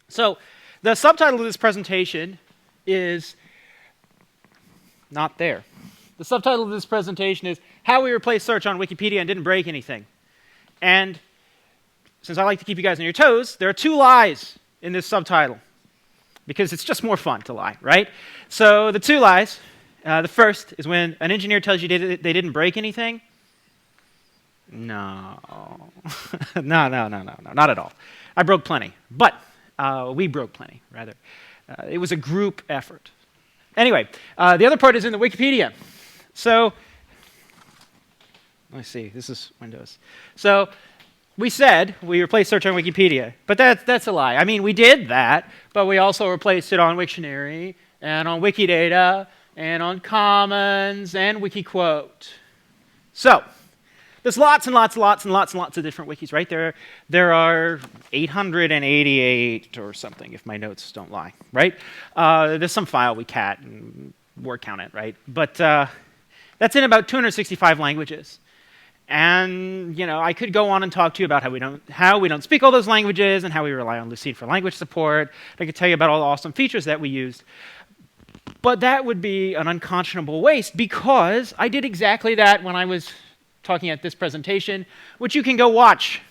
So the subtitle of this presentation is not there. The subtitle of this presentation is How We Replaced Search on Wikipedia and Didn't Break Anything. And since I like to keep you guys on your toes, there are 2 lies in this subtitle, because it's just more fun to lie, right? So the 2 lies, the first is when an engineer tells you they didn't break anything. No. No, not at all. I broke plenty, but we broke plenty, rather. It was a group effort. Anyway, the other part is in the Wikipedia. So, let's see, this is Windows. So, we said we replaced search on Wikipedia, but that's a lie. I mean, we did that, but we also replaced it on Wiktionary, and on Wikidata, and on Commons, and Wikiquote. So, there's lots and lots of different wikis, right? There are 888 or something, if my notes don't lie, right? There's some file we cat and word count it, right? But that's in about 265 languages. And I could go on and talk to you about how we don't speak all those languages and how we rely on Lucene for language support. I could tell you about all the awesome features that we used. But that would be an unconscionable waste, because I did exactly that when I was talking at this presentation, which you can go watch,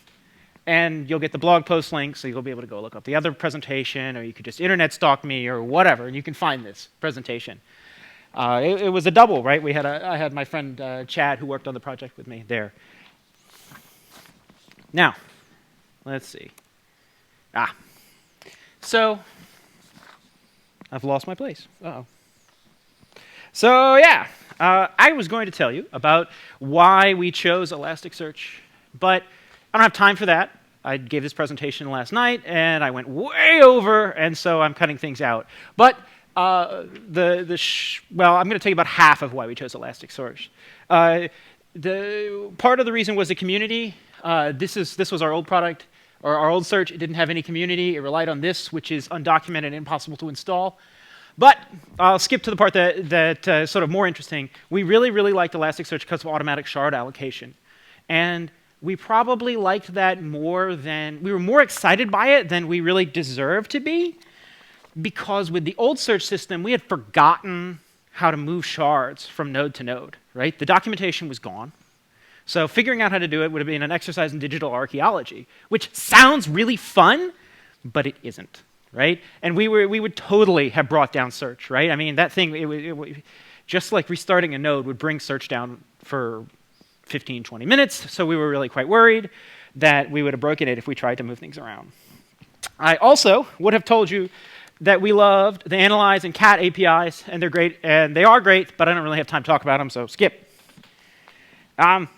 and you'll get the blog post link, so you'll be able to go look up the other presentation, or you could just internet stalk me or whatever, and you can find this presentation. It was a double, right? I had my friend Chad, who worked on the project with me, there. Now, let's see. So I've lost my place. Uh-oh. So yeah. I was going to tell you about why we chose Elasticsearch, but I don't have time for that. I gave this presentation last night, and I went way over, and so I'm cutting things out. But well, I'm going to tell you about half of why we chose Elasticsearch. The part of the reason was the community. This was our old product, or our old search. It didn't have any community. It relied on this, which is undocumented and impossible to install. But I'll skip to the part that's sort of more interesting. We really, really liked Elasticsearch because of automatic shard allocation. And we probably liked that more than, we were more excited by it than we really deserved to be, because with the old search system, we had forgotten how to move shards from node to node, right? The documentation was gone. So figuring out how to do it would have been an exercise in digital archaeology, which sounds really fun, but it isn't. Right? And we would totally have brought down search, right? I mean, that thing, just like restarting a node would bring search down for 15, 20 minutes, so we were really quite worried that we would have broken it if we tried to move things around. I also would have told you that we loved the Analyze and Cat APIs, and they're great, and they are great, but I don't really have time to talk about them, so skip. Then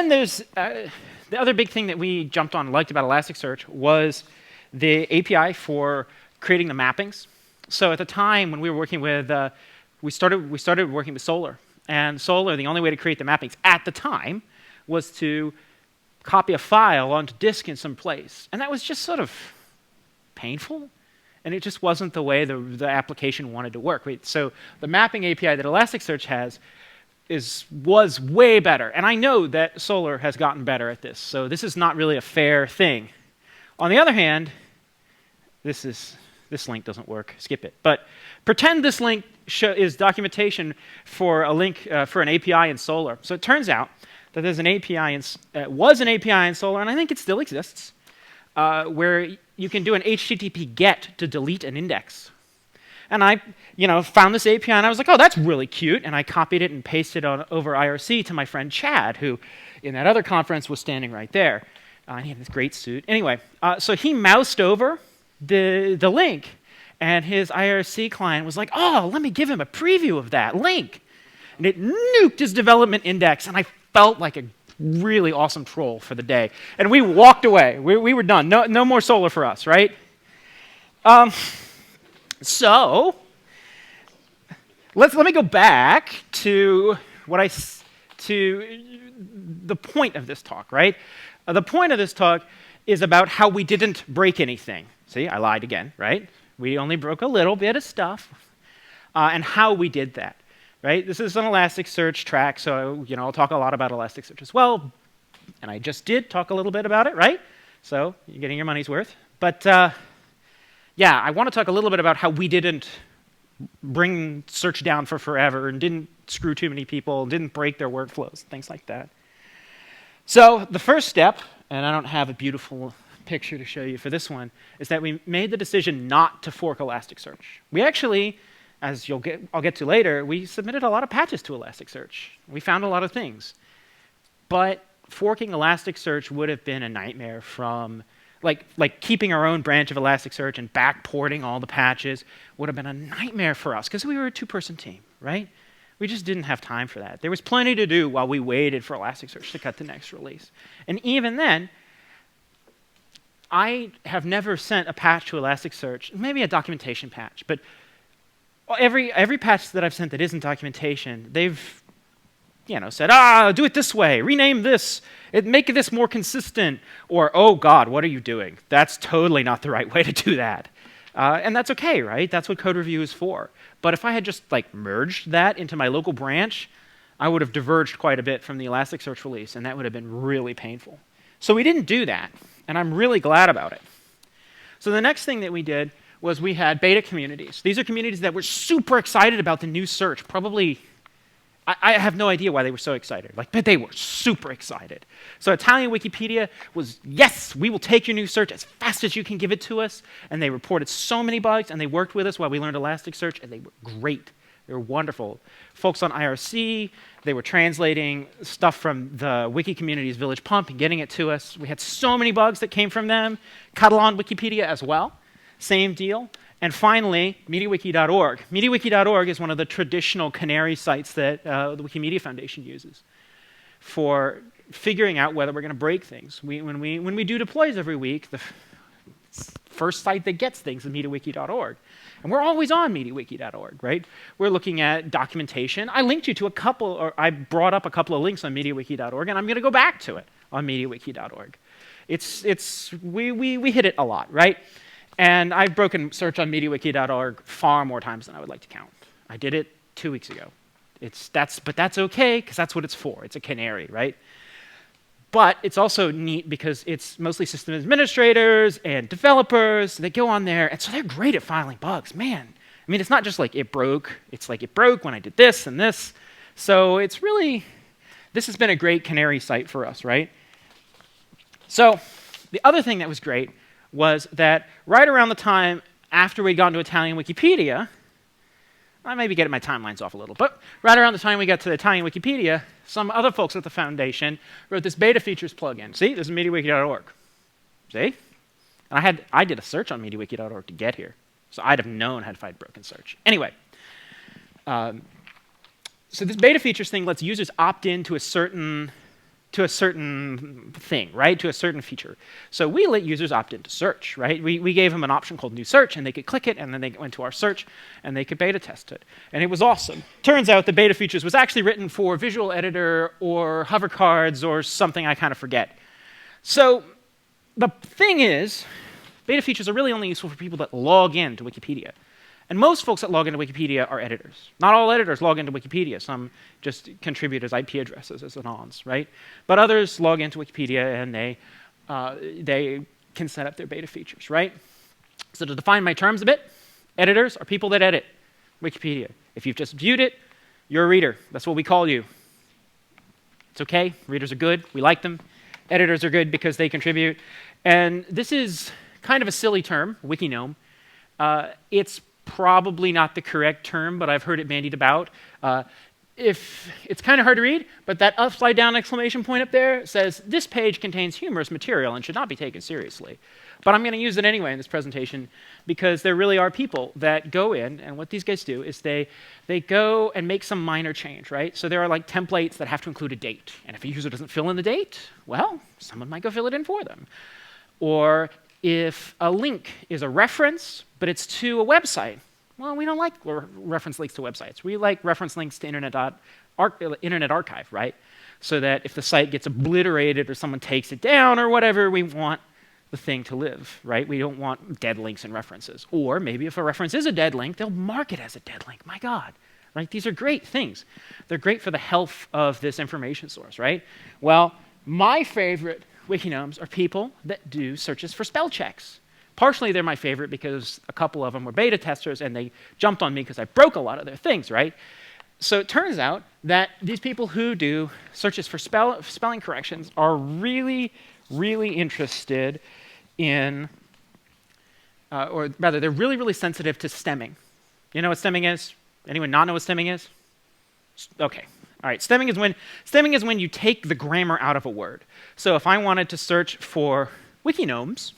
there's the other big thing that we jumped on and liked about Elasticsearch was the API for creating the mappings. So at the time when we were working with, we started working with Solr. And Solr, the only way to create the mappings at the time was to copy a file onto disk in some place. And that was just sort of painful. And it just wasn't the way the application wanted to work. So the mapping API that Elasticsearch has was way better. And I know that Solr has gotten better at this. So this is not really a fair thing. On the other hand, this link doesn't work. Skip it. But pretend this link is documentation for a link for an API in Solr. So it turns out that there's an API was an API in Solr, and I think it still exists, where you can do an HTTP GET to delete an index. And I, found this API, and I was like, oh, that's really cute. And I copied it and pasted it over IRC to my friend Chad, who, in that other conference, was standing right there. And he had this great suit. Anyway, so he moused over the link, and his IRC client was like, oh, let me give him a preview of that link. And it nuked his development index, and I felt like a really awesome troll for the day. And we walked away. We were done. No more Solr for us, right? So let me go back to the point of this talk, right? The point of this talk is about how we didn't break anything. See, I lied again, right? We only broke a little bit of stuff. and how we did that. Right? This is an Elasticsearch track, so I'll talk a lot about Elasticsearch as well. And I just did talk a little bit about it, right? So you're getting your money's worth. But yeah, I want to talk a little bit about how we didn't bring search down for forever and didn't screw too many people, didn't break their workflows, things like that. So the first step, and I don't have a beautiful picture to show you for this one, is that we made the decision not to fork Elasticsearch. We actually, as I'll get to later, we submitted a lot of patches to Elasticsearch. We found a lot of things. But forking Elasticsearch would have been a nightmare from, like keeping our own branch of Elasticsearch and backporting all the patches would have been a nightmare for us because we were a two-person team, right? We just didn't have time for that. There was plenty to do while we waited for Elasticsearch to cut the next release. And even then, I have never sent a patch to Elasticsearch, maybe a documentation patch, but every patch that I've sent that isn't documentation, they've said, do it this way, rename this, make this more consistent, or, oh God, what are you doing? That's totally not the right way to do that. And that's okay, right? That's what code review is for. But if I had just merged that into my local branch, I would have diverged quite a bit from the Elasticsearch release, and that would have been really painful. So we didn't do that, and I'm really glad about it. So the next thing that we did was we had beta communities. These are communities that were super excited about the new search, probably. I have no idea why they were so excited, but they were super excited. So Italian Wikipedia was, yes, we will take your new search as fast as you can give it to us. And they reported so many bugs, and they worked with us while we learned Elasticsearch, and they were great. They were wonderful. Folks on IRC, they were translating stuff from the wiki community's Village Pump and getting it to us. We had so many bugs that came from them. Catalan Wikipedia as well, same deal. And finally, MediaWiki.org. MediaWiki.org is one of the traditional canary sites that the Wikimedia Foundation uses for figuring out whether we're going to break things. When we do deploys every week, the first site that gets things is MediaWiki.org. And we're always on MediaWiki.org, right? We're looking at documentation. I linked you to I brought up a couple of links on MediaWiki.org, and I'm going to go back to it on MediaWiki.org. We hit it a lot, right? And I've broken search on MediaWiki.org far more times than I would like to count. I did it 2 weeks ago. But that's okay, because that's what it's for. It's a canary, right? But it's also neat because it's mostly system administrators and developers that go on there, and so they're great at filing bugs. Man, I mean, it's not just it broke. It's it broke when I did this and this. So it's really, this has been a great canary site for us, right? So the other thing that was great was that right around the time after we'd gotten to Italian Wikipedia, I may be getting my timelines off a little, but right around the time we got to Italian Wikipedia, some other folks at the foundation wrote this beta features plugin. See, this is MediaWiki.org. See? And I did a search on MediaWiki.org to get here, so I'd have known had I broken search. Anyway, so this beta features thing lets users opt in to a certain thing, right? To a certain feature. So we let users opt into search, right? We gave them an option called new search, and they could click it, and then they went to our search, and they could beta test it. And it was awesome. Turns out the beta features was actually written for Visual Editor or hover cards or something I kind of forget. So the thing is, beta features are really only useful for people that log in to Wikipedia. And most folks that log into Wikipedia are editors. Not all editors log into Wikipedia. Some just contribute as IP addresses, as anons, right? But others log into Wikipedia, and they can set up their beta features, right? So to define my terms a bit, editors are people that edit Wikipedia. If you've just viewed it, you're a reader. That's what we call you. It's okay. Readers are good. We like them. Editors are good because they contribute. And this is kind of a silly term, wikinome. It's probably not the correct term, but I've heard it bandied about. If it's kind of hard to read, but that upside down exclamation point up there says, this page contains humorous material and should not be taken seriously. But I'm going to use it anyway in this presentation because there really are people that go in, and what these guys do is they go and make some minor change, right? So there are templates that have to include a date. And if a user doesn't fill in the date, well, someone might go fill it in for them. Or if a link is a reference, but it's to a website, well, we don't like reference links to websites. We like reference links to Internet Archive, right? So that if the site gets obliterated or someone takes it down or whatever, we want the thing to live, right? We don't want dead links and references. Or maybe if a reference is a dead link, they'll mark it as a dead link. My God, right? These are great things. They're great for the health of this information source, right? Well, my favorite Wikinomes are people that do searches for spell checks. Partially, they're my favorite because a couple of them were beta testers and they jumped on me because I broke a lot of their things, right? So it turns out that these people who do searches for spelling corrections are really, really interested in, or rather, they're really, really sensitive to stemming. You know what stemming is? Anyone not know what stemming is? Okay. All right. Stemming is when you take the grammar out of a word. So if I wanted to search for Wikinomes,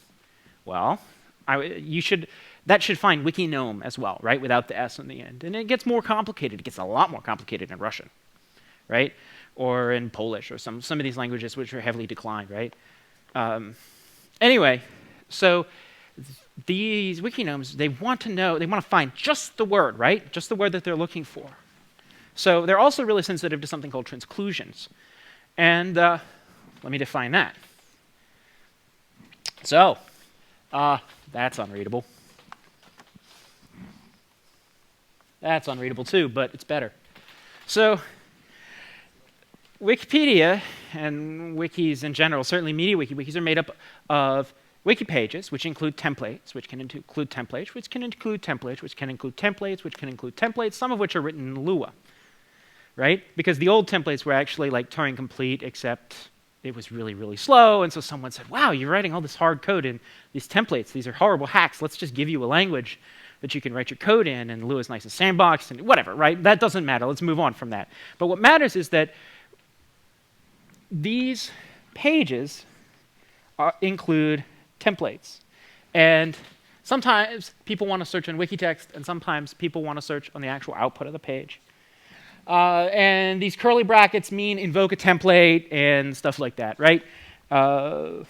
well, that should find Wikinome as well, right, without the S in the end. And it gets more complicated. It gets a lot more complicated in Russian, right, or in Polish or some of these languages which are heavily declined, right? Anyway, so these Wikinomes, they want to find just the word, right, just the word that they're looking for. So they're also really sensitive to something called transclusions. And let me define that. So that's unreadable. That's unreadable too, but it's better. So Wikipedia and wikis in general, certainly media wikis are made up of wiki pages, which include templates, which can include templates, which can include templates, which can include templates, which can include templates, some of which are written in Lua, right? Because the old templates were actually like Turing complete, except it was really, really slow, and so someone said, wow, you're writing all this hard code in these templates. These are horrible hacks. Let's just give you a language that you can write your code in, and Lua is nice and sandboxed, and whatever, right? That doesn't matter. Let's move on from that. But what matters is that these pages include templates. And sometimes people want to search on Wikitext, and sometimes people want to search on the actual output of the page. And these curly brackets mean invoke a template and stuff like that, right? Let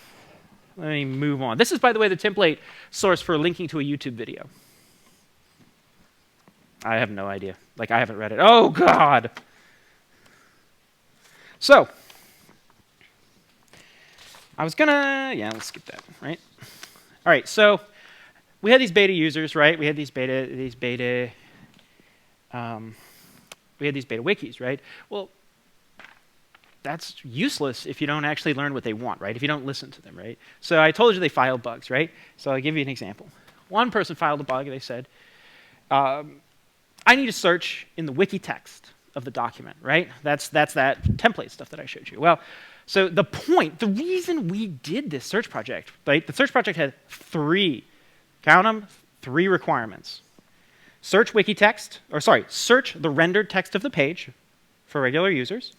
me move on. This is, by the way, the template source for linking to a YouTube video. I have no idea. Like, I haven't read it. Oh, God! So, I was gonna, yeah, let's skip that, right? All right, so we had these beta users, right? We had these beta wikis, right? Well, that's useless if you don't actually learn what they want, right? If you don't listen to them, right? So I told you they filed bugs, right? So I'll give you an example. One person filed a bug. They said, I need to search in the wiki text of the document, right? That's that template stuff that I showed you. Well, so the reason we did this search project, right? The search project had three requirements. Search search the rendered text of the page for regular users.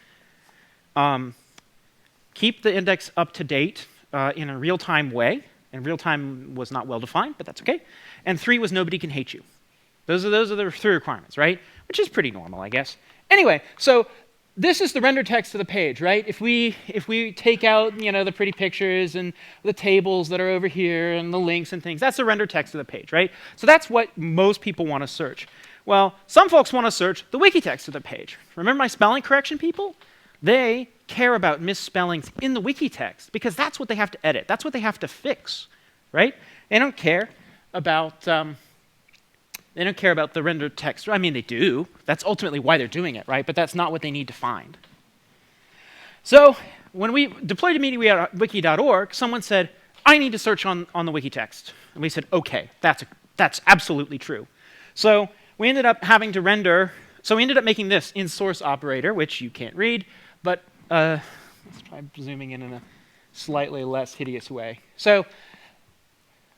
Keep the index up to date in a real-time way. And real-time was not well-defined, but that's okay. And 3 was nobody can hate you. Those are the 3 requirements, right? Which is pretty normal, I guess. Anyway, so this is the rendered text of the page, right? If we take out, the pretty pictures and the tables that are over here and the links and things, that's the rendered text of the page, right? So that's what most people want to search. Well, some folks want to search the wiki text of the page. Remember my spelling correction people? They care about misspellings in the wiki text because that's what they have to edit. That's what they have to fix, right? They don't care about the rendered text. I mean, they do. That's ultimately why they're doing it, right? But that's not what they need to find. So when we deployed to MediaWiki.org, someone said, I need to search on the wiki text. And we said, OK, that's absolutely true. So we ended up having to render. So we ended up making this in-source operator, which you can't read. But let's try zooming in a slightly less hideous way. So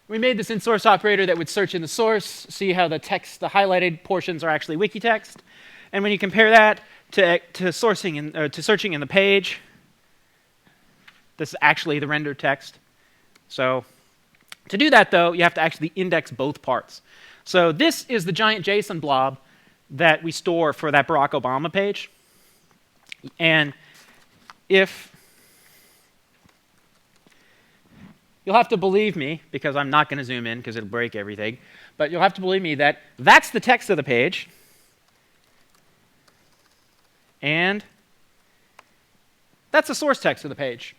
we made this in-source operator that would search in the source, see how the highlighted portions are actually wiki text. And when you compare that to searching in the page, this is actually the rendered text. So to do that, though, you have to actually index both parts. So this is the giant JSON blob that we store for that Barack Obama page. And you'll have to believe me, because I'm not going to zoom in because it'll break everything, but you'll have to believe me that that's the text of the page. And that's the source text of the page.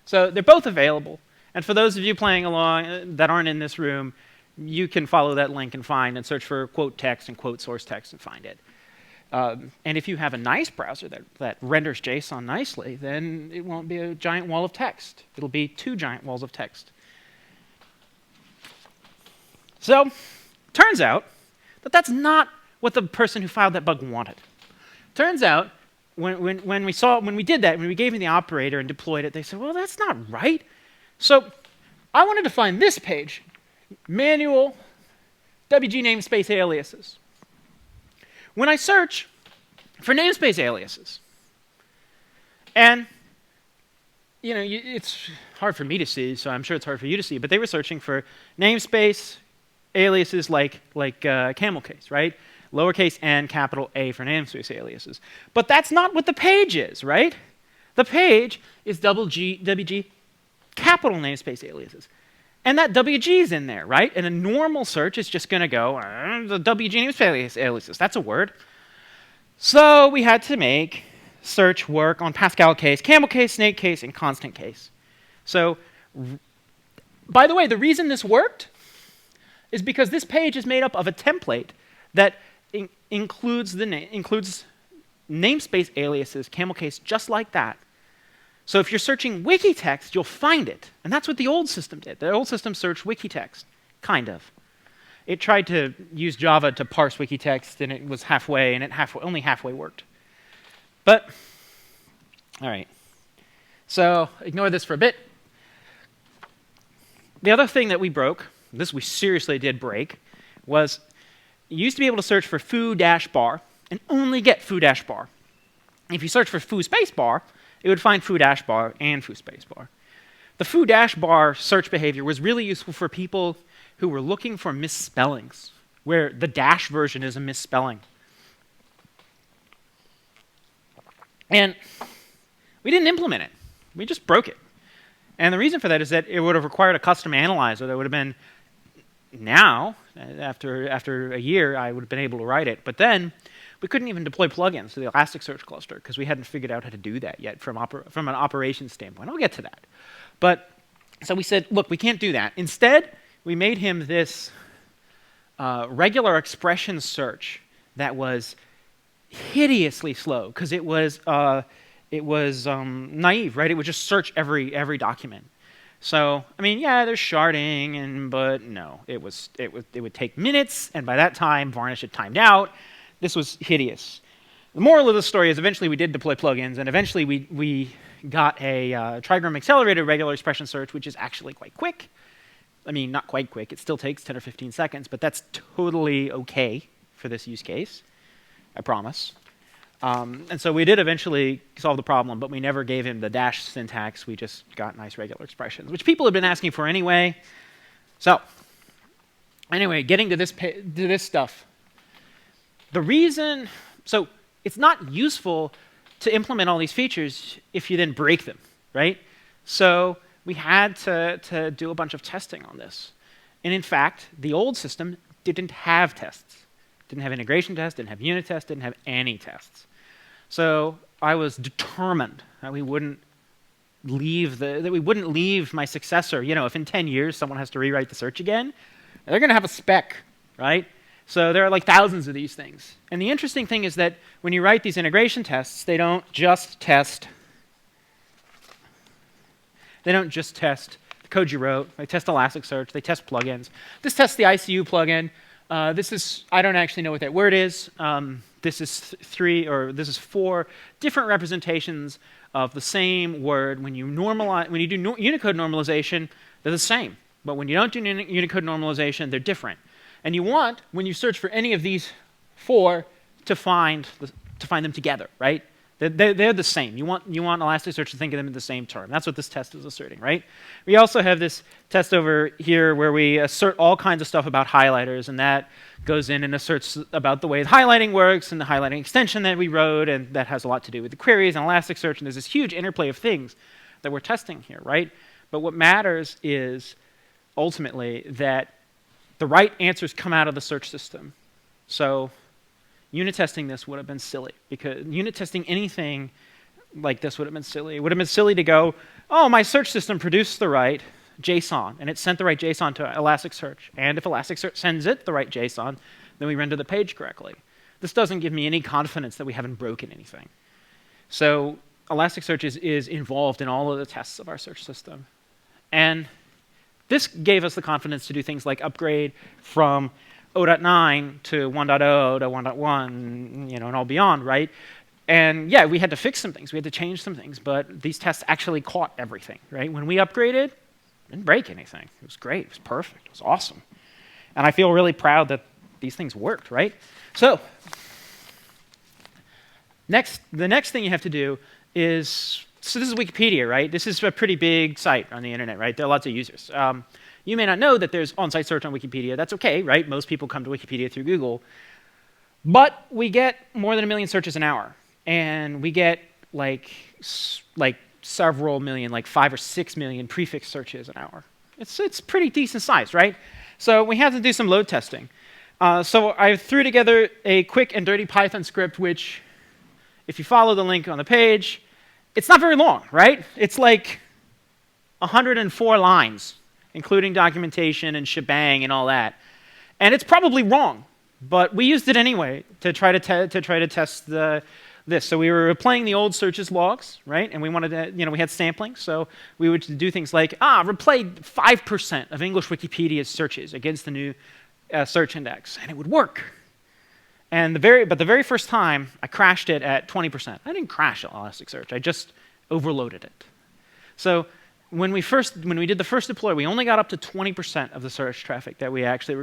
So they're both available. And for those of you playing along that aren't in this room, you can follow that link and find and search for quote text and quote source text and find it. And if you have a nice browser that renders JSON nicely, then it won't be a giant wall of text. It'll be 2 giant walls of text. So, turns out that that's not what the person who filed that bug wanted. Turns out, when we did that, when we gave him the operator and deployed it, they said, well, that's not right. So, I wanted to find this page, manual WG namespace aliases. When I search for namespace aliases, and it's hard for me to see, so I'm sure it's hard for you to see, but they were searching for namespace aliases like camel case, right? Lowercase n, capital A for namespace aliases. But that's not what the page is, right? The page is WG capital namespace aliases. And that WG is in there, right? And a normal search is just going to go, the WG namespace aliases. That's a word. So we had to make search work on Pascal case, camel case, snake case, and constant case. So, by the way, the reason this worked is because this page is made up of a template that includes namespace aliases, camel case, just like that. So if you're searching wiki text, you'll find it. And that's what the old system did. The old system searched wiki text, kind of. It tried to use Java to parse wiki text, and it was halfway, and it only halfway worked. But, all right. So ignore this for a bit. The other thing that we broke, this we seriously did break, was you used to be able to search for foo-bar and only get foo-bar. If you search for foo space bar, it would find foo-bar and foo space bar. The foo-bar search behavior was really useful for people who were looking for misspellings, where the dash version is a misspelling. And we didn't implement it. We just broke it. And the reason for that is that it would have required a custom analyzer that would have been now, after a year, I would have been able to write it. But then we couldn't even deploy plugins to the Elasticsearch cluster because we hadn't figured out how to do that yet from an operations standpoint. I'll get to that. But so we said, look, we can't do that. Instead, we made him this regular expression search that was hideously slow because it was naive, right? It would just search every document. So, I mean, yeah, there's sharding, but no, it would take minutes, and by that time, Varnish had timed out. This was hideous. The moral of the story is eventually we did deploy plugins, and eventually we got a trigram accelerated regular expression search, which is actually quite quick. I mean, not quite quick. It still takes 10 or 15 seconds, but that's totally okay for this use case, I promise. And so we did eventually solve the problem, but we never gave him the dash syntax. We just got nice regular expressions, which people have been asking for anyway. So anyway, getting to this stuff. The reason, so it's not useful to implement all these features if you then break them, right? So we had to do a bunch of testing on this. And in fact, the old system didn't have tests. Didn't have integration tests, didn't have unit tests, didn't have any tests. So I was determined that we wouldn't leave my successor. You know, if in 10 years someone has to rewrite the search again, they're going to have a spec, right? So there are like thousands of these things. And the interesting thing is that when you write these integration tests, they don't just test the code you wrote. They test Elasticsearch. They test plugins. This tests the ICU plugin. This is, I don't actually know what that word is. This is 4 different representations of the same word. When you do Unicode normalization, they're the same. But when you don't do Unicode normalization, they're different. And you want, when you search for any of these 4, to find them together, right? They're the same. You want Elasticsearch to think of them in the same term. That's what this test is asserting, right? We also have this test over here where we assert all kinds of stuff about highlighters, and that goes in and asserts about the way highlighting works and the highlighting extension that we wrote, and that has a lot to do with the queries and Elasticsearch, and there's this huge interplay of things that we're testing here, right? But what matters is ultimately that the right answers come out of the search system. So unit testing this would have been silly, because unit testing anything like this would have been silly. It would have been silly to go, oh, my search system produced the right JSON, and it sent the right JSON to Elasticsearch. And if Elasticsearch sends it the right JSON, then we render the page correctly. This doesn't give me any confidence that we haven't broken anything. So Elasticsearch is involved in all of the tests of our search system. And this gave us the confidence to do things like upgrade from 0.9 to 1.0 to 1.1, and all beyond, right? And yeah, we had to fix some things. We had to change some things, but these tests actually caught everything, right? When we upgraded, it didn't break anything. It was great. It was perfect. It was awesome. And I feel really proud that these things worked, right? So the next thing you have to do is, so this is Wikipedia, right? This is a pretty big site on the internet, right? There are lots of users. You may not know that there's on-site search on Wikipedia. That's okay, right? Most people come to Wikipedia through Google. But we get more than 1 million searches an hour. And we get like several million, like 5 or 6 million prefix searches an hour. It's pretty decent size, right? So we have to do some load testing. So I threw together a quick and dirty Python script, which, if you follow the link on the page, it's not very long, right? It's like 104 lines, including documentation and shebang and all that. And it's probably wrong, but we used it anyway to try to test this. So we were playing the old searches logs, right? And we wanted to, we had sampling, so we would do things like, replay 5% of English Wikipedia's searches against the new search index, and it would work. And the very first time, I crashed it at 20%. I didn't crash Elasticsearch. I just overloaded it. So when we did the first deploy, we only got up to 20% of the search traffic that we actually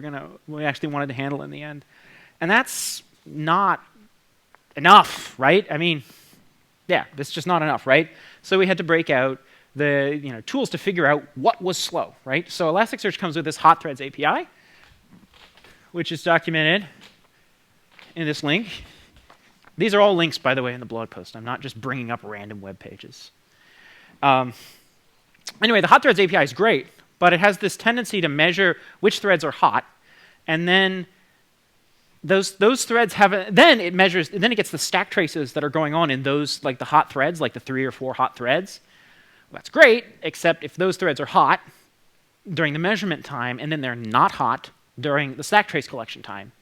wanted to handle in the end, and that's not enough, right? I mean, yeah, that's just not enough, right? So we had to break out the tools to figure out what was slow, right? So Elasticsearch comes with this hot threads API, which is documented in this link. These are all links, by the way, in the blog post. I'm not just bringing up random web pages. Anyway, the hot threads API is great, but it has this tendency to measure which threads are hot, and then those threads then it gets the stack traces that are going on in those, like the hot threads, like the 3 or 4 hot threads. Well, that's great, except if those threads are hot during the measurement time, and then they're not hot during the stack trace collection time.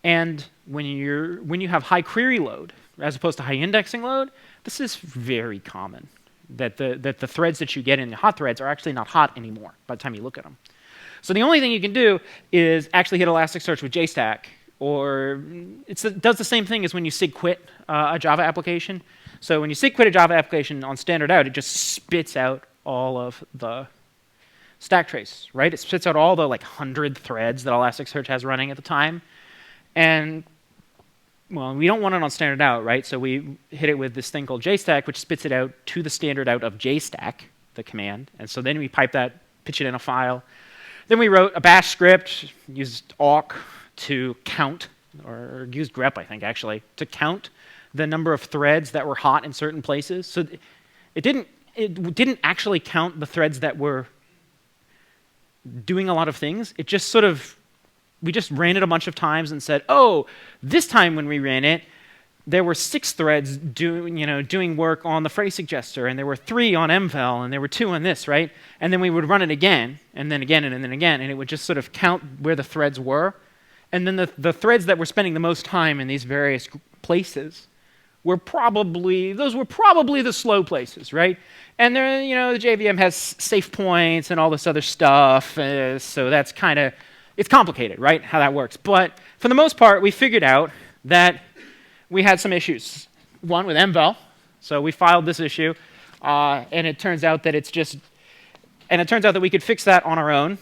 And when you have high query load as opposed to high indexing load, this is very common, that the threads that you get in the hot threads are actually not hot anymore by the time you look at them. So the only thing you can do is actually hit Elasticsearch with JStack, or it does the same thing as when you sig quit a Java application. So when you sig quit a Java application on standard out, it just spits out all of the stack trace, right? It spits out all the 100 threads that Elasticsearch has running at the time. And, well, we don't want it on standard out, right? So we hit it with this thing called JStack, which spits it out to the standard out of JStack, the command. And so then we pipe that, pitch it in a file. Then we wrote a bash script, used awk to count, or used grep, I think, actually, to count the number of threads that were hot in certain places. So it didn't actually count the threads that were doing a lot of things. It just we just ran it a bunch of times and said, oh, this time when we ran it, there were 6 threads doing work on the phrase suggester, and there were 3 on mvel, and there were 2 on this, right? And then we would run it again, and then again, and then again, and it would just sort of count where the threads were. And then the threads that were spending the most time in these various places were probably the slow places, right? And there, the JVM has safe points and all this other stuff, so that's it's complicated, right, how that works. But for the most part, we figured out that we had some issues. One with mvel, so we filed this issue, and it turns out that we could fix that on our own.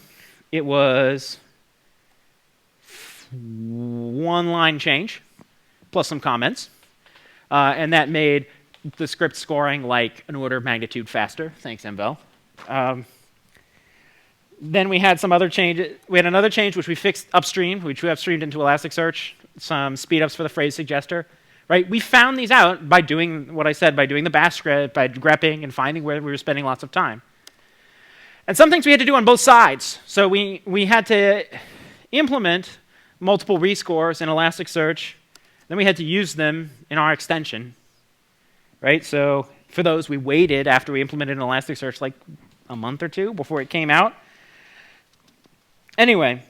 It was 1 line change plus some comments, and that made the script scoring like an order of magnitude faster. Thanks, mvel. Then we had some other changes. We had another change which we fixed upstream, which we upstreamed into Elasticsearch, some speedups for the phrase suggester. Right? We found these out by doing what I said, by doing the bash script, by grepping and finding where we were spending lots of time. And some things we had to do on both sides. So we had to implement multiple rescores in Elasticsearch. Then we had to use them in our extension. Right? So for those, we waited after we implemented an Elasticsearch like a month or two before it came out. Anyway,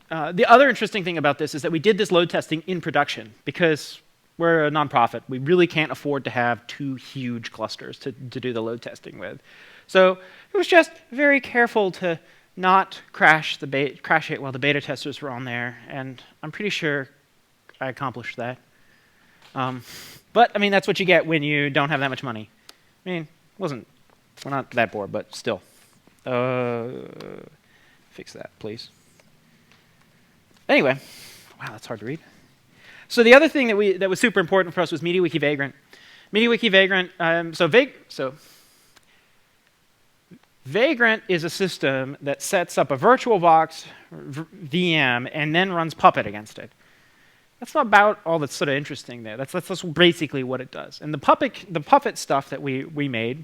the other interesting thing about this is that we did this load testing in production because we're a nonprofit. We really can't afford to have 2 huge clusters to do the load testing with. So it was just very careful to not crash it while the beta testers were on there, and I'm pretty sure I accomplished that. But, I mean, that's what you get when you don't have that much money. I mean, we're not that poor, but still. Fix that, please. Anyway, wow, that's hard to read. So the other thing that was super important for us was MediaWiki Vagrant. MediaWiki Vagrant, Vagrant is a system that sets up a VirtualBox VM and then runs Puppet against it. That's not about all that's sort of interesting there. That's basically what it does. And the Puppet stuff that we made,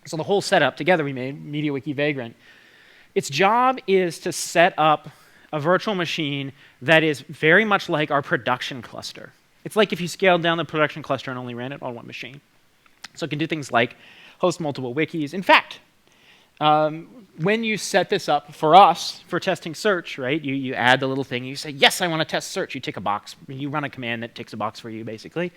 so the whole setup together we made, MediaWiki Vagrant, its job is to set up a virtual machine that is very much like our production cluster. It's like if you scaled down the production cluster and only ran it on one machine. So it can do things like host multiple wikis. In fact, when you set this up for us, for testing search, right, you add the little thing, you say, yes, I want to test search. You tick a box. You run a command that ticks a box for you, basically.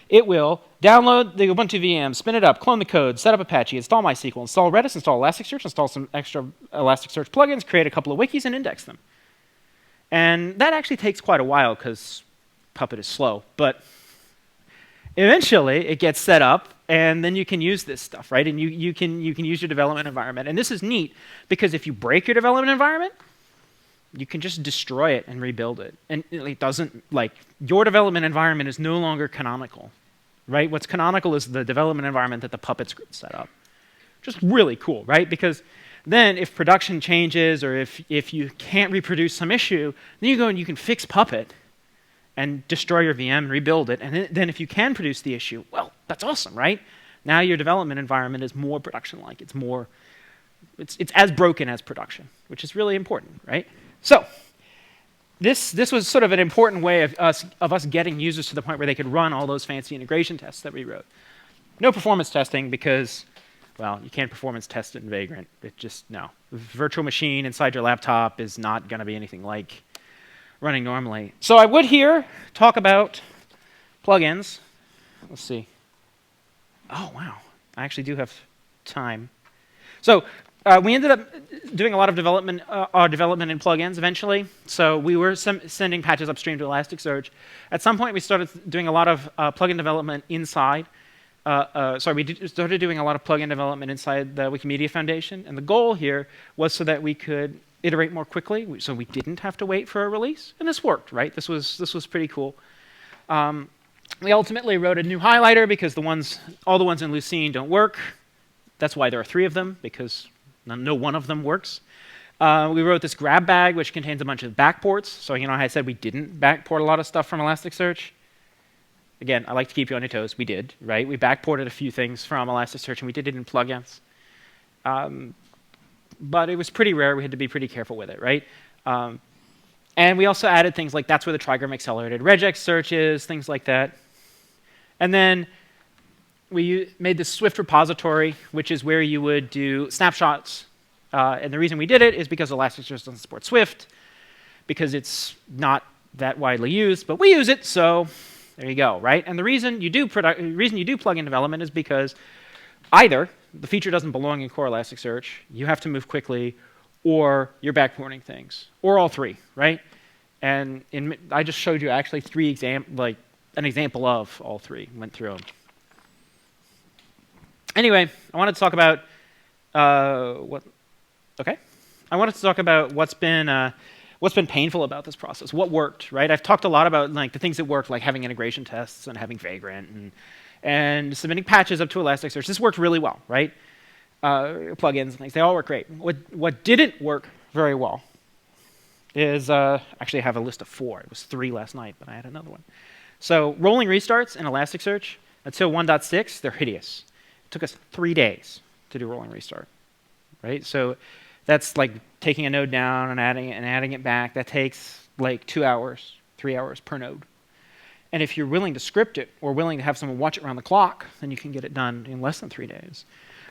It will download the Ubuntu VM, spin it up, clone the code, set up Apache, install MySQL, install Redis, install Elasticsearch, install some extra Elasticsearch plugins, create a couple of wikis, and index them. And that actually takes quite a while because Puppet is slow. But eventually, it gets set up, and then you can use this stuff, right? And you can use your development environment. And this is neat because if you break your development environment, you can just destroy it and rebuild it. And it doesn't, like, your development environment is no longer canonical, right? What's canonical is the development environment that the Puppet script set up. Just really cool, right? Because then if production changes or if you can't reproduce some issue, then you go and you can fix Puppet and destroy your VM and rebuild it. And then if you can produce the issue, well, that's awesome, right? Now your development environment is more production-like. It's as broken as production, which is really important, right? So this was sort of an important way of us getting users to the point where they could run all those fancy integration tests that we wrote. No performance testing because, well, you can't performance test it in Vagrant. No. The virtual machine inside your laptop is not going to be anything like running normally. So I would here talk about plugins. Let's see. Oh, wow. I actually do have time. So we ended up doing a lot of development in plugins eventually. So we were sending patches upstream to Elasticsearch. At some point, we started doing a lot of plugin development inside. We started doing a lot of plugin development inside the Wikimedia Foundation. And the goal here was so that we could iterate more quickly, so we didn't have to wait for a release. And this worked, right? This was pretty cool. We ultimately wrote a new highlighter because all the ones in Lucene don't work. That's why there are 3 of them, because no one of them works. We wrote this grab bag, which contains a bunch of backports. So, I said we didn't backport a lot of stuff from Elasticsearch. Again, I like to keep you on your toes. We did, right? We backported a few things from Elasticsearch, and we did it in plugins. But it was pretty rare. We had to be pretty careful with it, right? And we also added things like that's where the trigram accelerated regex search is, things like that. And then we made this Swift repository, which is where you would do snapshots. And the reason we did it is because Elasticsearch doesn't support Swift, because it's not that widely used, but we use it, so there you go, right? And the reason you do plugin development is because either the feature doesn't belong in core Elasticsearch, you have to move quickly, or you're backporting things, or all 3, right? And I just showed you actually an example of all 3. Went through them. Anyway, I wanted to talk about what's been painful about this process. What worked, right? I've talked a lot about the things that worked, like having integration tests and having Vagrant and submitting patches up to Elasticsearch. This worked really well, right? Plugins and things, they all work great. What didn't work very well is, actually I have a list of 4. It was 3 last night, but I had another one. So rolling restarts in Elasticsearch until 1.6, they're hideous. It took us 3 days to do rolling restart, right? So that's like taking a node down and adding it back. That takes like 2 hours, 3 hours per node. And if you're willing to script it or willing to have someone watch it around the clock, then you can get it done in less than 3 days.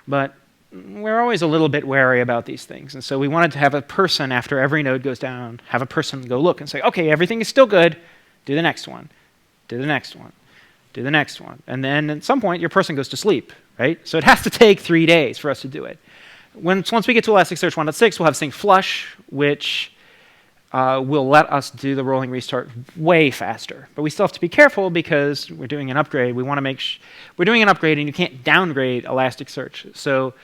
But we're always a little bit wary about these things. And so we wanted to have a person, after every node goes down, have a person go look and say, okay, everything is still good. Do the next one. Do the next one. Do the next one. And then at some point, your person goes to sleep, right? So it has to take 3 days for us to do it. Once we get to Elasticsearch 1.6, we'll have sync flush, which will let us do the rolling restart way faster. But we still have to be careful because we're doing an upgrade. We want to make we're doing an upgrade, and you can't downgrade Elasticsearch. So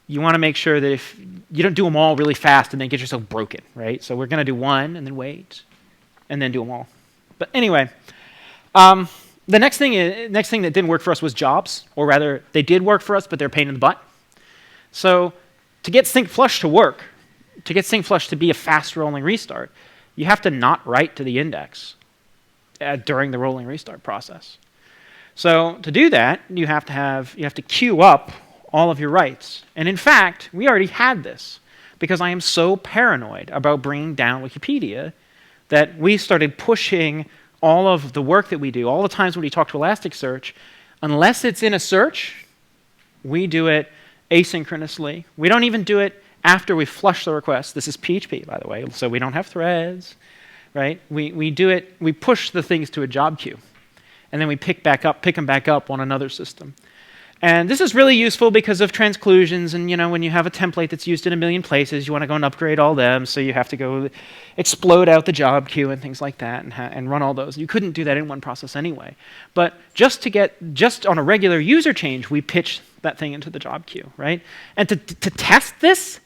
you want to make sure that if you don't do them all really fast and then get yourself broken, right? So we're going to do one and then wait and then do them all. But anyway, the next thing that didn't work for us was jobs, or rather, they did work for us, but they're a pain in the butt. So to get sync flush to work, to get sync flush to be a fast rolling restart, you have to not write to the index during the rolling restart process. So to do that, you have to queue up all of your writes. And in fact, we already had this because I am so paranoid about bringing down Wikipedia that we started pushing all of the work that we do, all the times when we talk to Elasticsearch, unless it's in a search, we do it asynchronously. We don't even do it after we flush the request. This is PHP, by the way, so we don't have threads, right? We push the things to a job queue, and then we pick them back up on another system. And this is really useful because of transclusions, and when you have a template that's used in a million places, you want to go and upgrade all them, so you have to go explode out the job queue and things like that and run all those. You couldn't do that in one process anyway. But just on a regular user change, we pitch that thing into the job queue, right? And to test this,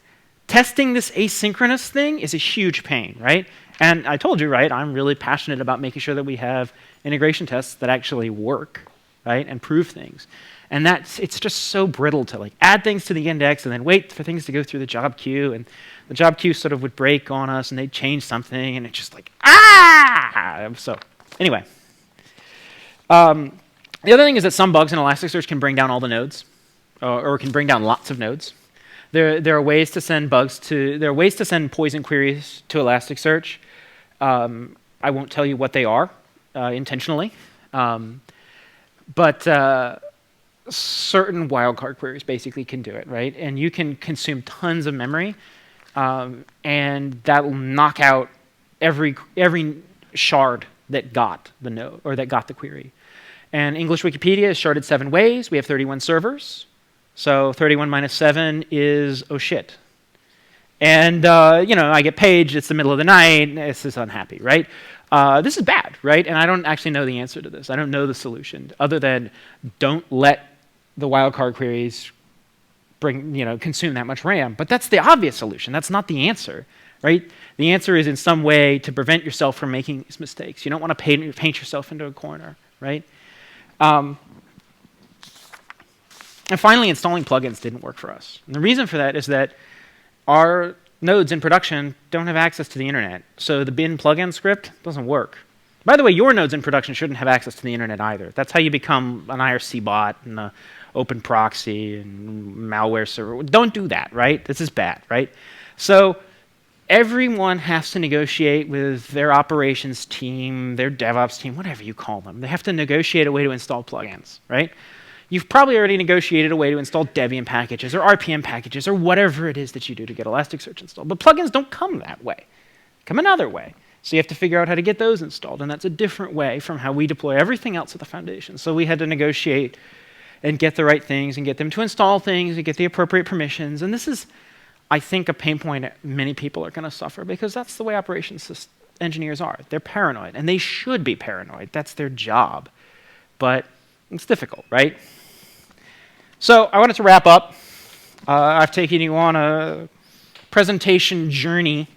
testing this asynchronous thing is a huge pain, right? And I told you, right, I'm really passionate about making sure that we have integration tests that actually work, right, and prove things. And it's just so brittle to add things to the index and then wait for things to go through the job queue, and the job queue sort of would break on us and they'd change something, and it's just So anyway, the other thing is that some bugs in Elasticsearch can bring down all the nodes, or can bring down lots of nodes. There are ways to send poison queries to Elasticsearch. I won't tell you what they are intentionally, but certain wildcard queries basically can do it, right? And you can consume tons of memory, and that will knock out every shard that got the node or that got the query. And English Wikipedia is sharded 7 ways. We have 31 servers, so 31 minus 7 is oh shit. And I get paged. It's the middle of the night. This is unhappy, right? This is bad, right? And I don't actually know the answer to this. I don't know the solution, other than don't let the wildcard queries consume that much RAM. But that's the obvious solution. That's not the answer, right? The answer is in some way to prevent yourself from making these mistakes. You don't want to paint yourself into a corner, right? And finally, installing plugins didn't work for us. And the reason for that is that our nodes in production don't have access to the internet. So the bin plugin script doesn't work. By the way, your nodes in production shouldn't have access to the internet either. That's how you become an IRC bot and an open proxy and malware server. Don't do that, right? This is bad, right? So everyone has to negotiate with their operations team, their DevOps team, whatever you call them. They have to negotiate a way to install plugins, right? You've probably already negotiated a way to install Debian packages or RPM packages or whatever it is that you do to get Elasticsearch installed. But plugins don't come that way. They come another way. So you have to figure out how to get those installed, and that's a different way from how we deploy everything else at the foundation. So we had to negotiate and get the right things and get them to install things and get the appropriate permissions. And this is, I think, a pain point that many people are going to suffer, because that's the way operations engineers are. They're paranoid, and they should be paranoid. That's their job. But it's difficult, right? So I wanted to wrap up. I've taken you on a presentation journey,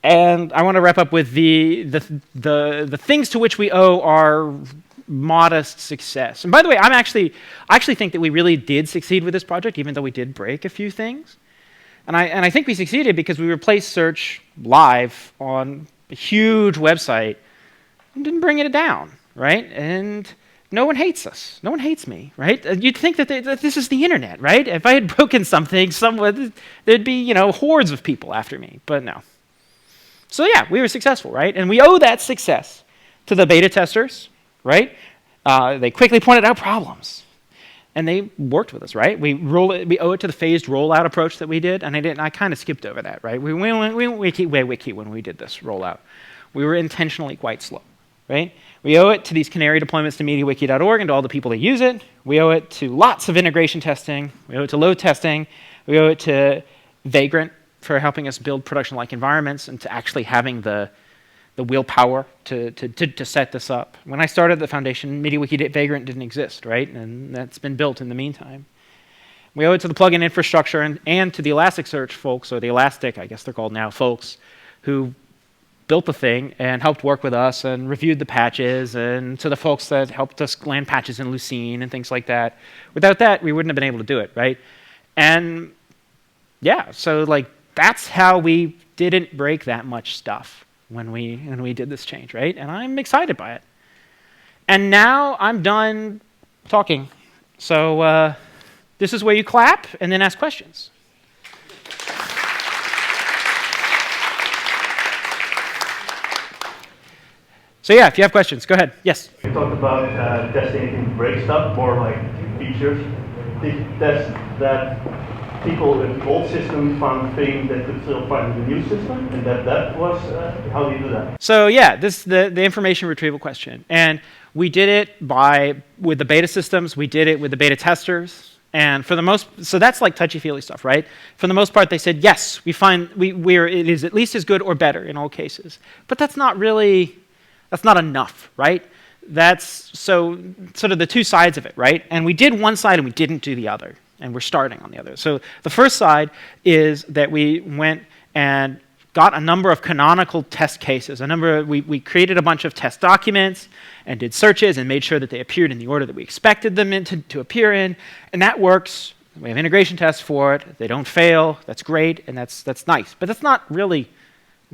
and I want to wrap up with the things to which we owe our modest success. And by the way, I actually think that we really did succeed with this project, even though we did break a few things. And I think we succeeded because we replaced search live on a huge website and didn't bring it down, right? And no one hates us. No one hates me, right? You'd think that this is the internet, right? If I had broken something, there'd be hordes of people after me, but no. So yeah, we were successful, right? And we owe that success to the beta testers, right? They quickly pointed out problems. And they worked with us, right? We owe it to the phased rollout approach that we did, and I kind of skipped over that, right? We went wiki when we did this rollout. We were intentionally quite slow, right? We owe it to these canary deployments to MediaWiki.org and to all the people that use it. We owe it to lots of integration testing. We owe it to load testing. We owe it to Vagrant for helping us build production-like environments and to actually having the willpower to set this up. When I started the foundation, MediaWiki Vagrant didn't exist, right? And that's been built in the meantime. We owe it to the plugin infrastructure and to the Elasticsearch folks, or the Elastic, I guess they're called now, folks, who built the thing and helped work with us and reviewed the patches, and to the folks that helped us land patches in Lucene and things like that. Without that, we wouldn't have been able to do it, right? And yeah, so like that's how we didn't break that much stuff when we did this change, right? And I'm excited by it. And now I'm done talking. So this is where you clap and then ask questions. So yeah, if you have questions, go ahead. Yes? You talked about testing anything break stuff, more like features. Did you test that people with the old system found things that could still find in the new system, and that was how do you do that? So yeah, this the information retrieval question, and we did it with the beta systems. We did it with the beta testers, and for the most, so that's like touchy-feely stuff, right? For the most part, they said yes, it is at least as good or better in all cases, but that's not enough, right? That's so sort of the two sides of it, right? And we did one side and we didn't do the other. And we're starting on the other. So the first side is that we went and got a number of canonical test cases. We created a bunch of test documents and did searches and made sure that they appeared in the order that we expected them to appear in. And that works. We have integration tests for it. They don't fail. That's great. And that's nice. But that's not really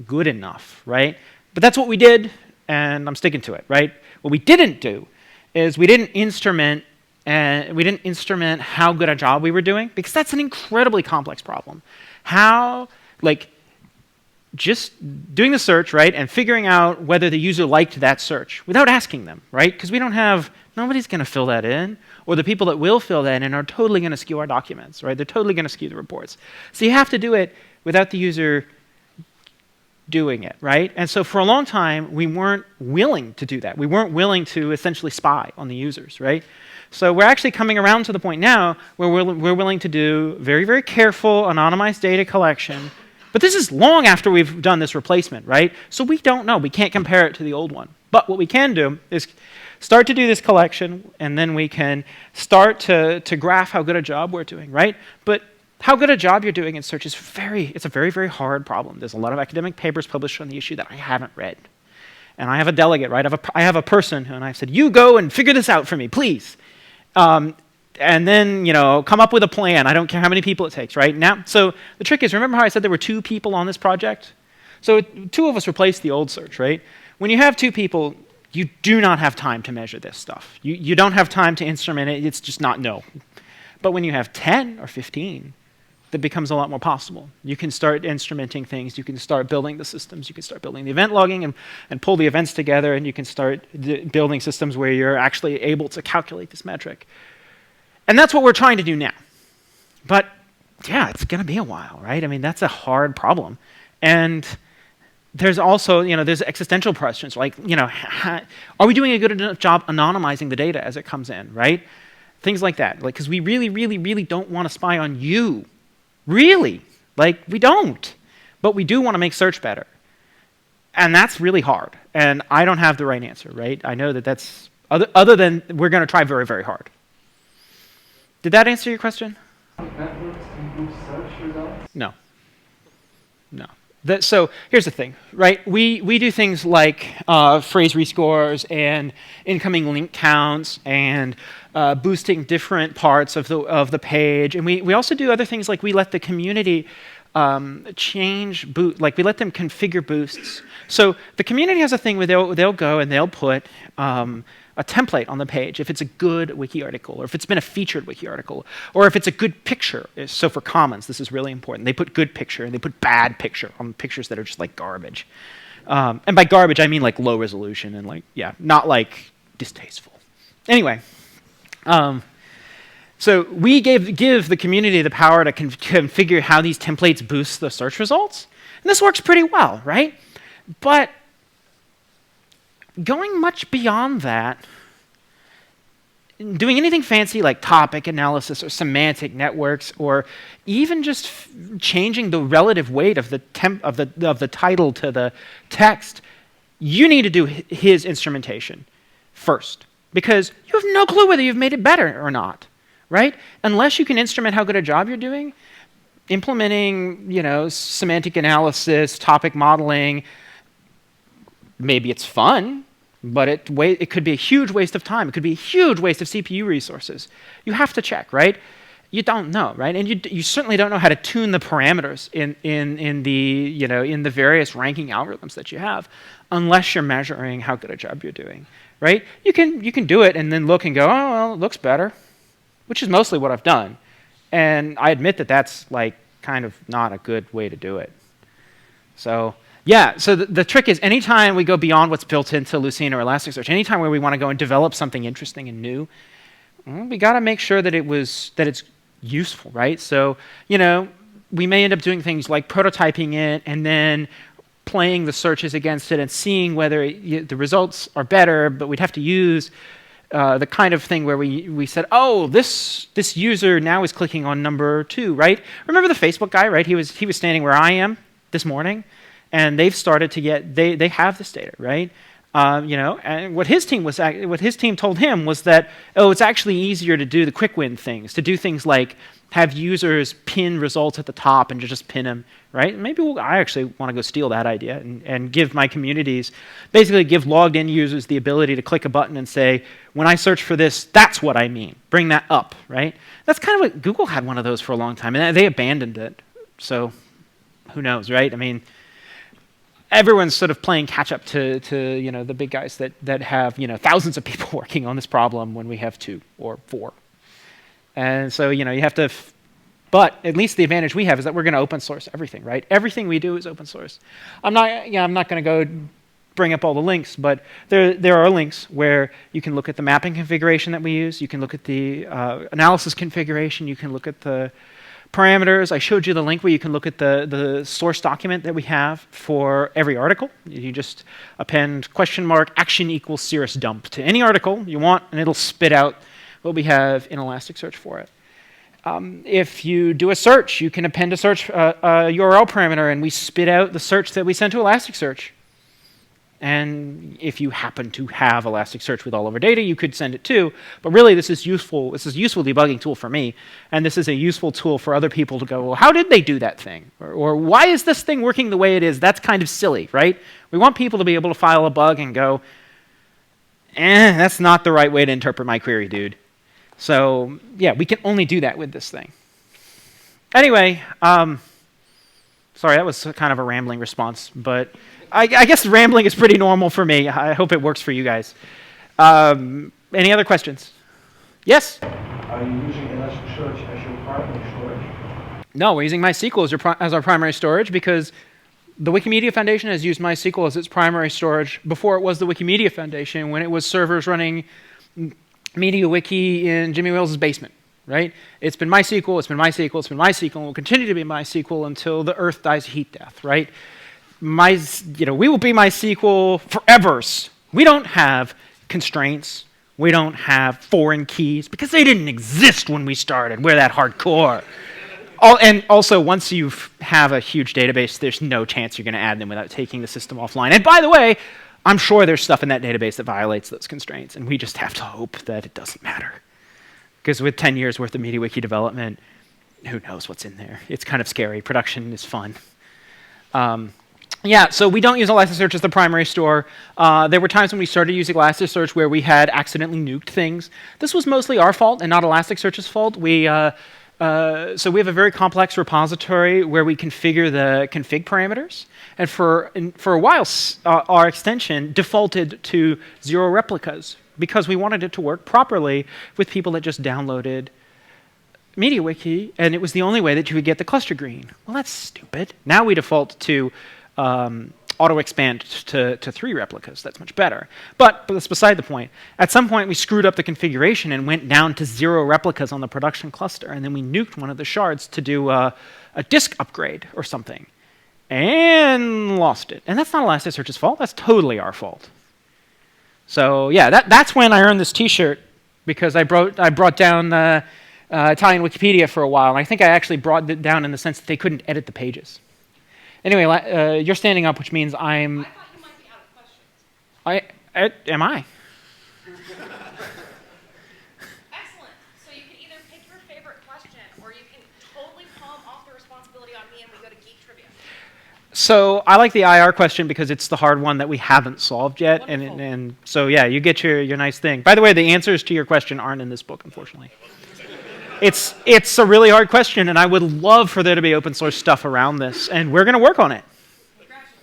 good enough, right? But that's what we did, and I'm sticking to it, right? What we didn't do is we didn't instrument how good a job we were doing, because that's an incredibly complex problem. How, like, just doing the search, right, and figuring out whether the user liked that search without asking them, right? Because nobody's going to fill that in, or the people that will fill that in are totally going to skew our documents, right? They're totally going to skew the reports. So you have to do it without the user doing it, right? And so for a long time, we weren't willing to do that. We weren't willing to essentially spy on the users, right? So we're actually coming around to the point now where we're willing to do very, very careful anonymized data collection. But this is long after we've done this replacement, right? So we don't know. We can't compare it to the old one. But what we can do is start to do this collection, and then we can start to graph how good a job we're doing, right? But how good a job you're doing in search is it's a very, very hard problem. There's a lot of academic papers published on the issue that I haven't read. And I have a delegate, right? I have a person, and I said, you go and figure this out for me, please. And then, come up with a plan. I don't care how many people it takes, right? Now, so the trick is, remember how I said there were 2 people on this project? So 2 of us replaced the old search, right? When you have 2 people, you do not have time to measure this stuff. You don't have time to instrument it. It's just not no. But when you have 10 or 15, that becomes a lot more possible. You can start instrumenting things. You can start building the systems. You can start building the event logging and pull the events together, and you can start building systems where you're actually able to calculate this metric. And that's what we're trying to do now. But yeah, it's going to be a while, right? I mean, that's a hard problem. And there's also, there's existential questions like, are we doing a good enough job anonymizing the data as it comes in, right? Things like that. Like, because we really, really, really don't want to spy on you. Really, we don't. But we do want to make search better. And that's really hard. And I don't have the right answer, right? I know that's, other than we're going to try very, very hard. Did that answer your question? Networks improve search results? No. So here's the thing, right? We do things like phrase rescores and incoming link counts and boosting different parts of the page, and we also do other things like we let the community we let them configure boosts. So the community has a thing where they'll go and they'll put a template on the page if it's a good wiki article, or if it's been a featured wiki article, or if it's a good picture. So for comments, this is really important. They put good picture and they put bad picture on pictures that are just like garbage. And by garbage, I mean like low resolution and not like distasteful. Anyway, So we give the community the power to configure how these templates boost the search results. And this works pretty well, right? But going much beyond that, doing anything fancy like topic analysis or semantic networks, or even just changing the relative weight of the title to the text, you need to do his instrumentation first, because you have no clue whether you've made it better or not, right? Unless you can instrument how good a job you're doing, implementing, semantic analysis, topic modeling, maybe it's fun, but it could be a huge waste of time. It could be a huge waste of CPU resources. You have to check, right? You don't know, right? And you certainly don't know how to tune the parameters in the various ranking algorithms that you have, unless you're measuring how good a job you're doing, right? You can do it and then look and go, oh, well, it looks better, which is mostly what I've done. And I admit that that's like kind of not a good way to do it. So yeah, so the trick is anytime we go beyond what's built into Lucene or Elasticsearch, anytime where we want to go and develop something interesting and new, we got to make sure that it's useful, right? So, we may end up doing things like prototyping it and then playing the searches against it and seeing whether the results are better, but we'd have to use the kind of thing where we said, oh, this user now is clicking on number 2, right? Remember the Facebook guy, right? He was standing where I am this morning. And they've started to they have this data, right? And what his team told him was that, oh, it's actually easier to do the quick win things, to do things like have users pin results at the top and just pin them, right? Maybe I actually want to go steal that idea and give my communities, basically give logged in users the ability to click a button and say, when I search for this, that's what I mean. Bring that up, right? That's kind of what Google had one of those for a long time, and they abandoned it. So who knows, right? I mean, everyone's sort of playing catch up to the big guys that have thousands of people working on this problem when we have 2 or 4. And so you have to, but at least the advantage we have is that we're going to open source everything, right? Everything we do is open source. I'm not going to go bring up all the links, but there are links where you can look at the mapping configuration that we use. You can look at the analysis configuration. You can look at the parameters. I showed you the link where you can look at the source document that we have for every article. You just append !action equals Cirrus dump to any article you want, and it'll spit out what we have in Elasticsearch for it. If you do a search, you can append a search URL parameter, and we spit out the search that we sent to Elasticsearch. And if you happen to have Elasticsearch with all of our data, you could send it too. But really, this is useful. This is a useful debugging tool for me, and this is a useful tool for other people to go, well, how did they do that thing? Or why is this thing working the way it is? That's kind of silly, right? We want people to be able to file a bug and go, that's not the right way to interpret my query, dude. So yeah, we can only do that with this thing. Anyway, sorry, that was kind of a rambling response, but I guess rambling is pretty normal for me. I hope it works for you guys. Any other questions? Yes? Are you using Elasticsearch as your primary storage? No, we're using MySQL as our primary storage because the Wikimedia Foundation has used MySQL as its primary storage before it was the Wikimedia Foundation, when it was servers running MediaWiki in Jimmy Wales' basement, right? It's been MySQL, it's been MySQL, it's been MySQL, and will continue to be MySQL until the earth dies a heat death, right? We will be MySQL forevers. We don't have constraints. We don't have foreign keys because they didn't exist when we started. We're that hardcore. And also, once you have a huge database, there's no chance you're going to add them without taking the system offline. And by the way, I'm sure there's stuff in that database that violates those constraints, and we just have to hope that it doesn't matter. Because with 10 years worth of MediaWiki development, who knows what's in there? It's kind of scary. Production is fun. Yeah, so we don't use Elasticsearch as the primary store. There were times when we started using Elasticsearch where we had accidentally nuked things. This was mostly our fault and not Elasticsearch's fault. So we have a very complex repository where we configure the config parameters. And for a while, our extension defaulted to 0 replicas because we wanted it to work properly with people that just downloaded MediaWiki, and it was the only way that you would get the cluster green. Well, that's stupid. Now we default to auto-expand to 3 replicas. That's much better. But that's beside the point. At some point, we screwed up the configuration and went down to 0 replicas on the production cluster, and then we nuked one of the shards to do a disk upgrade or something, and lost it. And that's not Elasticsearch's fault. That's totally our fault. So yeah, that's when I earned this T-shirt, because I brought down Italian Wikipedia for a while, and I think I actually brought it down in the sense that they couldn't edit the pages. Anyway, you're standing up, which means I'm... I thought you might be out of questions. Am I? Excellent. So you can either pick your favorite question, or you can totally palm off the responsibility on me and we go to Geek Trivia. So I like the IR question because it's the hard one that we haven't solved yet. And so, yeah, you get your nice thing. By the way, the answers to your question aren't in this book, unfortunately. It's a really hard question, and I would love for there to be open source stuff around this, and we're going to work on it. Congratulations.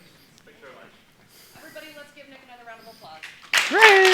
Everybody, let's give Nick another round of applause. Hooray!